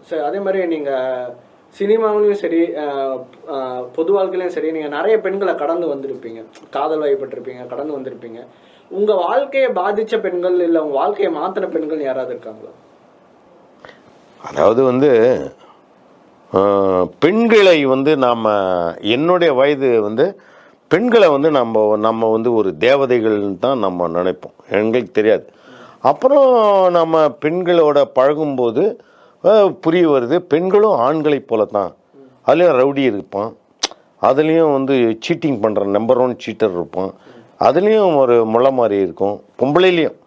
சரி, அதே மாதிரி நீங்கள் சினிமாவிலையும் சரி பொது வாழ்க்கையிலையும் சரி நீங்கள் நிறைய பெண்களை கடந்து வந்திருப்பீங்க, காதல் வயப்பட்டிருப்பீங்க, கடந்து வந்திருப்பீங்க. உங்கள் வாழ்க்கையை பாதித்த பெண்கள் இல்லை உங்கள் வாழ்க்கையை மாற்றின பெண்கள் யாராவது இருக்காங்களா? அதாவது வந்து பெண்களை வந்து நாம் என்னுடைய வயது வந்து பெண்களை வந்து நம்ம வந்து ஒரு தேவதைகள்னு தான் நம்ம நினைப்போம், எங்களுக்கு தெரியாது. அப்புறம் நம்ம பெண்களோட பழகும்போது புரிய வருது, பெண்களும் ஆண்களைப் போல தான். அதுலேயும் ரவுடி இருப்பான், அதுலேயும் வந்து சீட்டிங் பண்ணுற நம்பர் 1 சீட்டர் இருப்பான், அதுலேயும் ஒரு முளை மாதிரி இருக்கும். பொம்பளையிலையும்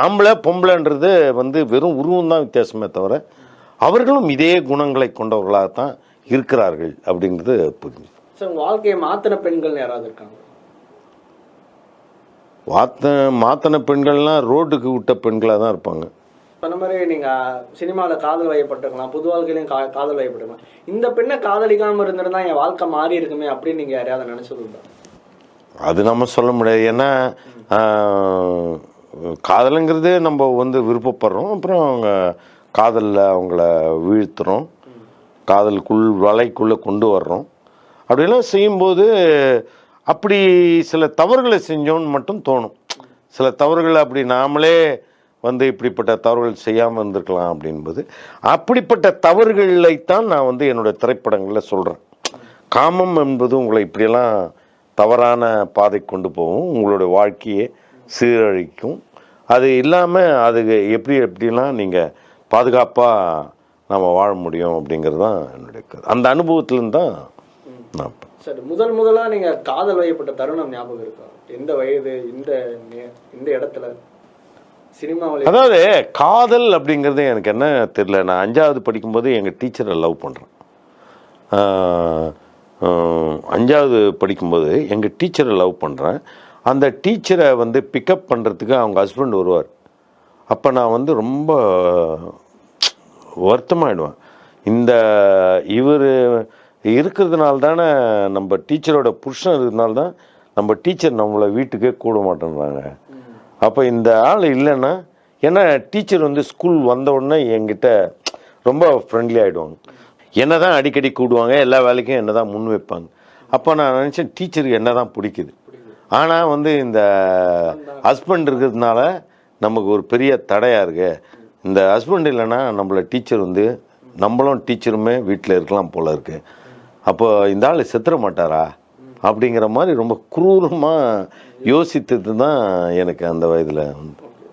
ஆம்பளை பொம்பளைன்றது வந்து வெறும் உருவம் தான் வித்தியாசமே தவிர அவர்களும் இதே குணங்களை கொண்டவர்களாகத்தான் இருக்கிறார்கள் அப்படிங்கிறது புரிஞ்சு. வாழ்க்கையை மாத்தின பெண்கள் யாராவது இருக்காங்க? மாத்தின பெண்கள்லாம் ரோட்டுக்கு விட்ட பெண்களாக தான் இருப்பாங்க. சொன்ன மாதிரி நீங்கள் சினிமாவில் காதல் வயப்பட்டிருக்கலாம், பொது வாழ்க்கையிலையும் காதல் வயப்பட்டிருக்கலாம். இந்த பெண்ணை காதலிக்காமல் இருந்திருந்தா என் வாழ்க்கை மாறி இருக்குமே அப்படின்னு நீங்கள் யாரையாவது நினச்சதுண்டா? அது நம்ம சொல்ல முடியாது. ஏன்னா காதலுங்கிறது நம்ம வந்து விருப்பப்படுறோம், அப்புறம் அவங்க காதலில் அவங்கள வீழ்த்துறோம், வலைக்குள்ளே கொண்டு வர்றோம். அப்படிலாம் செய்யும்போது அப்படி சில தவறுகளை செஞ்சோன்னு மட்டும் தோணும். சில தவறுகளை அப்படி நாமளே வந்து இப்படிப்பட்ட தவறுகள் செய்யாமல் இருந்திருக்கலாம் அப்படின்பது. அப்படிப்பட்ட தவறுகளைத்தான் நான் வந்து என்னுடைய திரைப்படங்களில் சொல்கிறேன். காமம் என்பது உங்களை இப்படியெல்லாம் தவறான பாதை கொண்டு போகும், உங்களுடைய வாழ்க்கையை சீரழிக்கும். அது இல்லாமல் அது எப்படிலாம் நீங்கள் பாதுகாப்பாக நம்ம வாழ முடியும் அப்படிங்கிறது தான் என்னுடைய அந்த அனுபவத்துலேருந்து தான் நான். சரி, முதலாக நீங்கள் காதல் வயப்பட்ட தருணம் ஞாபகம் இருக்கா? எந்த வயது, இந்த இடத்துல சினிமாவில்? அதாவது காதல் அப்படிங்கிறது எனக்கு என்ன தெரியல. நான் 5வது படிக்கும்போது எங்கள் டீச்சரை லவ் பண்ணுறேன். 5வது படிக்கும்போது எங்கள் டீச்சரை லவ் பண்ணுறேன். அந்த டீச்சரை வந்து பிக்கப் பண்ணுறதுக்கு அவங்க ஹஸ்பண்ட் வருவார். அப்போ நான் வந்து ரொம்ப வருத்தமாகிடுவேன். இவர் இருக்கிறதுனால தானே, நம்ம டீச்சரோட புருஷன் இருக்கிறதுனால தான் நம்ம டீச்சர் நம்மளை வீட்டுக்கே கூட மாட்டேன்றாங்க. அப்போ இந்த ஆள் இல்லைன்னா, ஏன்னா டீச்சர் வந்து ஸ்கூல் வந்த உடனே என்கிட்ட ரொம்ப ஃப்ரெண்ட்லி ஆகிடுவாங்க, என்ன தான் அடிக்கடி கூடுவாங்க, எல்லா வேலைக்கும் என்ன தான் முன் வைப்பாங்க. அப்போ நான் நினச்சேன் டீச்சருக்கு என்ன தான் பிடிக்குது. ஆனால் வந்து இந்த ஹஸ்பண்ட் இருக்கிறதுனால நமக்கு ஒரு பெரிய தடையாக இருக்கு. இந்த ஹஸ்பண்ட் இல்லைன்னா நம்மளை டீச்சர் வந்து நம்மளும் டீச்சருமே வீட்டில் இருக்கலாம் போல இருக்கு. அப்போ இந்த ஆள் செத்துற மாட்டாரா அப்படிங்கிற மாதிரி ரொம்ப குரூரமாக யோசித்தது தான் எனக்கு அந்த வயதில் வந்து.